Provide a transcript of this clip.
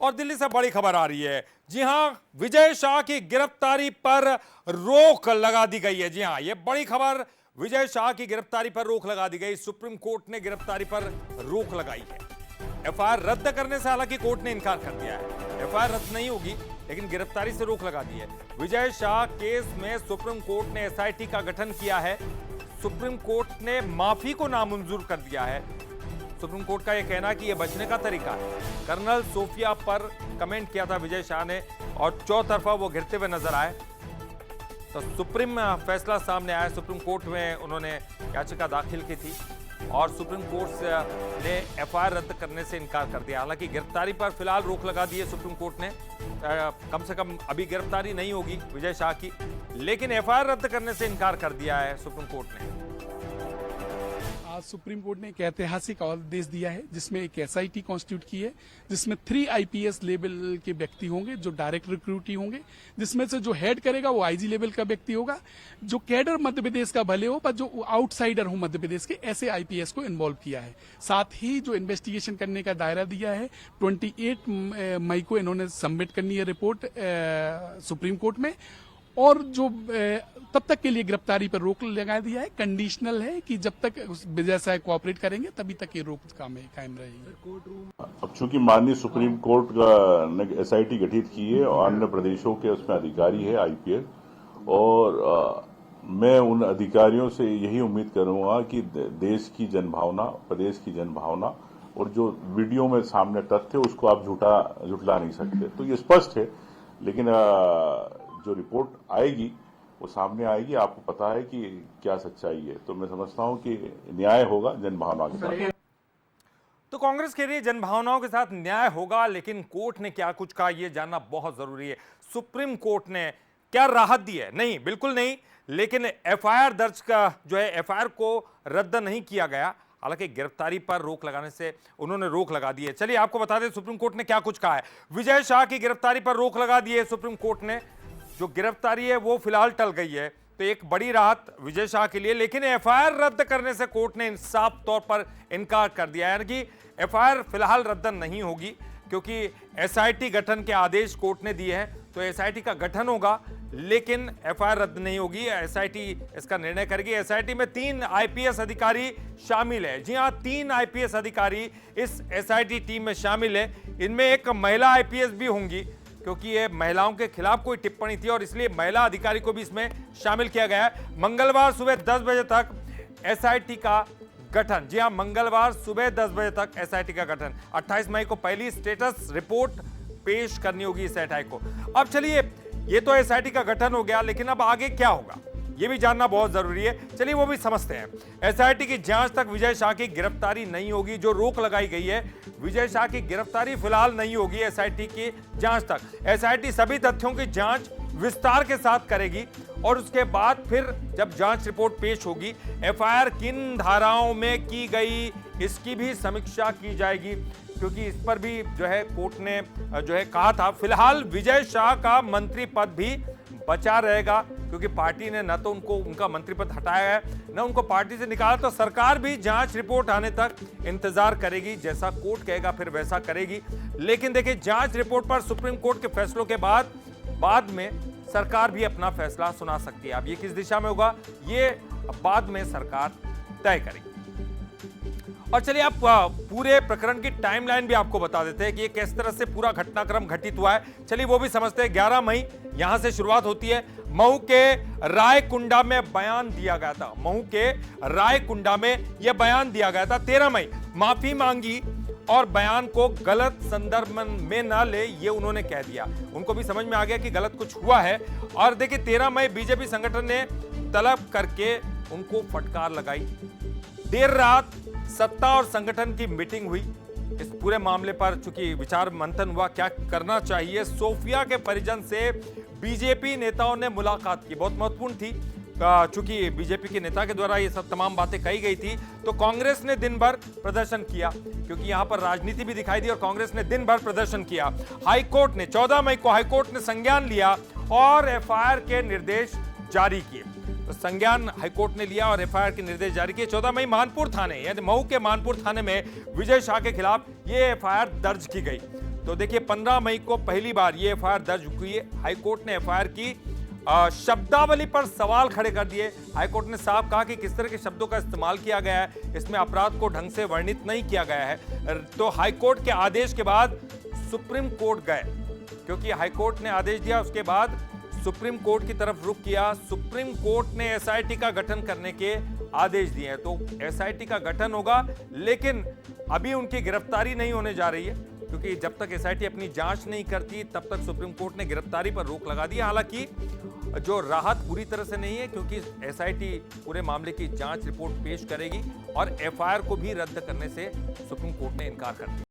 और दिल्ली से बड़ी खबर आ रही है। जी हां, विजय शाह की गिरफ्तारी पर रोक लगा दी गई है। जी हां, यह बड़ी खबर, विजय शाह की गिरफ्तारी पर रोक लगा दी गई। सुप्रीम कोर्ट ने गिरफ्तारी पर रोक लगाई है। एफआईआर रद्द करने से हालांकि कोर्ट ने इनकार कर दिया है। एफआईआर रद्द नहीं होगी, लेकिन गिरफ्तारी से रोक लगा दी है। विजय शाह केस में सुप्रीम कोर्ट ने एसआईटी का गठन किया है। सुप्रीम कोर्ट ने माफी को नामंजूर कर दिया है। सुप्रीम कोर्ट का यह कहना कि यह बचने का तरीका है। कर्नल सोफिया पर कमेंट किया था विजय शाह ने और चौतरफा वो घिरते हुए नजर आए, तो सुप्रीम फैसला सामने आया। सुप्रीम कोर्ट में उन्होंने याचिका दाखिल की थी और सुप्रीम कोर्ट ने एफआईआर रद्द करने से इनकार कर दिया। हालांकि गिरफ्तारी पर फिलहाल रोक लगा दी है सुप्रीम कोर्ट ने। कम से कम अभी गिरफ्तारी नहीं होगी विजय शाह की, लेकिन एफआईआर रद्द करने से इनकार कर दिया है सुप्रीम कोर्ट ने। आज सुप्रीम कोर्ट ने एक ऐतिहासिक आदेश दिया है जिसमें एक एसआईटी कॉन्स्टिट्यूट की है, जिसमें 3 आईपीएस लेवल के व्यक्ति होंगे जो डायरेक्ट रिक्रूटी होंगे, जिसमें से जो हेड करेगा वो आईजी लेवल का व्यक्ति होगा। जो कैडर मध्य प्रदेश का भले हो पर जो आउटसाइडर हो मध्य प्रदेश के, ऐसे आईपीएस को इन्वॉल्व किया है। साथ ही जो इन्वेस्टिगेशन करने का दायरा दिया है, 28 मई को इन्होंने सबमिट करनी है रिपोर्ट सुप्रीम कोर्ट में। और जो तब तक के लिए गिरफ्तारी पर रोक लगा दिया है, कंडीशनल है कि जब तक विजय शाह कोऑपरेट करेंगे तभी तक ये रोक कायम रहेगी। अब चूंकि माननीय सुप्रीम कोर्ट ने एसआईटी गठित की है और अन्य प्रदेशों के उसमें अधिकारी है आईपीएस, और मैं उन अधिकारियों से यही उम्मीद करूंगा कि देश की जनभावना, प्रदेश की जनभावना और जो वीडियो में सामने तथ्य उसको आप झुटला नहीं सकते। तो ये स्पष्ट है, लेकिन जो रिपोर्ट आएगी वो सामने आएगी, आपको पता है कि क्या सच्चाई है। तो मैं समझता हूं कि न्याय होगा जनभावना के साथ। तो कांग्रेस के लिए जनभावनाओं के साथ न्याय होगा, लेकिन कोर्ट ने क्या कुछ कहा यह जानना बहुत जरूरी है। सुप्रीम कोर्ट ने क्या राहत दी है? नहीं, बिल्कुल नहीं। लेकिन एफआईआर दर्ज का जो है, एफआईआर को रद्द नहीं किया गया। हालांकि गिरफ्तारी पर रोक लगाने से उन्होंने रोक लगा दी है। चलिए आपको बता दें सुप्रीम कोर्ट ने क्या कुछ कहा है। विजय शाह की गिरफ्तारी पर रोक लगा दी है सुप्रीम कोर्ट ने। जो गिरफ्तारी है वो फिलहाल टल गई है, तो एक बड़ी राहत विजय शाह के लिए। लेकिन एफआईआर रद्द करने से कोर्ट ने साफ तौर पर इनकार कर दिया है, यानी कि एफआईआर फिलहाल रद्द नहीं होगी, क्योंकि एसआईटी गठन के आदेश कोर्ट ने दिए हैं। तो एसआईटी का गठन होगा, लेकिन एफआईआर रद्द नहीं होगी। एसआईटी इसका निर्णय करेगी। एसआईटी में 3 आईपीएस अधिकारी शामिल है। जी हां, 3 आईपीएस अधिकारी इस एसआईटी टीम में शामिल है। इनमें एक महिला आईपीएस भी होंगी, क्योंकि ये महिलाओं के खिलाफ कोई टिप्पणी थी और इसलिए महिला अधिकारी को भी इसमें शामिल किया गया है। मंगलवार सुबह 10 बजे तक एसआईटी का गठन। जी हां, मंगलवार सुबह 10 बजे तक एसआईटी का गठन। 28 मई को पहली स्टेटस रिपोर्ट पेश करनी होगी एसआईटी को। अब चलिए, ये तो एसआईटी का गठन हो गया, लेकिन अब आगे क्या होगा ये भी जानना बहुत जरूरी है। चलिए वो भी समझते हैं। एसआईटी की जांच तक विजय शाह की गिरफ्तारी नहीं होगी। जो रोक लगाई गई है, विजय शाह की गिरफ्तारी फिलहाल नहीं होगी एसआईटी की जांच तक। एसआईटी सभी तथ्यों की जांच विस्तार के साथ करेगी और उसके बाद फिर जब जांच रिपोर्ट पेश होगी, एफआईआर किन धाराओं में की गई इसकी भी समीक्षा की जाएगी, क्योंकि इस पर भी जो है कोर्ट ने जो है कहा था। फिलहाल विजय शाह का मंत्री पद भी बचा रहेगा, क्योंकि पार्टी ने न तो उनका मंत्री पद हटाया है, न उनको पार्टी से निकाला। तो सरकार भी जांच रिपोर्ट आने तक इंतजार करेगी, जैसा कोर्ट कहेगा फिर वैसा करेगी। लेकिन देखिए, जांच रिपोर्ट पर सुप्रीम कोर्ट के फैसलों के बाद में सरकार भी अपना फैसला सुना सकती है। अब ये किस दिशा में होगा ये बाद में सरकार तय करेगी। और चलिए आप पूरे प्रकरण की टाइमलाइन भी आपको बता देते हैं कि ये किस तरह से पूरा घटनाक्रम घटित हुआ है। चलिए वो भी समझते हैं। 11 मई यहां से शुरुआत होती है। महू के रायकुंडा में बयान दिया गया था। महू के रायकुंडा में यह बयान दिया गया था। 13 मई माफी मांगी और बयान को गलत संदर्भ में न ले, ये उन्होंने कह दिया। उनको भी समझ में आ गया कि गलत कुछ हुआ है। और देखिए, 13 मई बीजेपी संगठन ने तलब करके उनको फटकार लगाई। देर रात सत्ता और संगठन की मीटिंग हुई। इस पूरे मामले पर चूंकि विचार मंथन हुआ, क्या करना चाहिए। सोफिया के परिजन से बीजेपी नेताओं ने मुलाकात की, बहुत महत्वपूर्ण थी, चूंकि बीजेपी के नेता के द्वारा ये सब तमाम बातें कही गई थी। तो कांग्रेस ने दिन भर प्रदर्शन किया, क्योंकि यहां पर राजनीति भी दिखाई दी और कांग्रेस ने दिन भर प्रदर्शन किया। हाईकोर्ट ने 14 मई को हाईकोर्ट ने संज्ञान लिया और एफआईआर के निर्देश जारी किए। तो संज्ञान हाईकोर्ट ने लिया और एफआईआर के निर्देश जारी किए। 14 मई मानपुर थाने, यानी महू के मानपुर थाने में विजय शाह के खिलाफ ये एफआईआर दर्ज की गई। तो देखिए 15 मई को पहली बार ये एफआईआर दर्ज हुई है। हाईकोर्ट ने एफआईआर की शब्दावली पर सवाल खड़े कर दिए। हाईकोर्ट ने साफ कहा कि किस तरह के शब्दों का इस्तेमाल किया गया है, इसमें अपराध को ढंग से वर्णित नहीं किया गया है। तो हाईकोर्ट के आदेश के बाद सुप्रीम कोर्ट गए, क्योंकि हाईकोर्ट ने आदेश दिया, उसके बाद सुप्रीम कोर्ट की तरफ रुख किया। सुप्रीम कोर्ट ने एसआईटी का गठन करने के आदेश दिए हैं। तो एसआईटी का गठन होगा, लेकिन अभी उनकी गिरफ्तारी नहीं होने जा रही है, क्योंकि जब तक एसआईटी अपनी जांच नहीं करती तब तक सुप्रीम कोर्ट ने गिरफ्तारी पर रोक लगा दी है। हालांकि जो राहत पूरी तरह से नहीं है, क्योंकि एसआईटी पूरे मामले की जांच रिपोर्ट पेश करेगी और एफआईआर को भी रद्द करने से सुप्रीम कोर्ट ने इनकार कर दिया।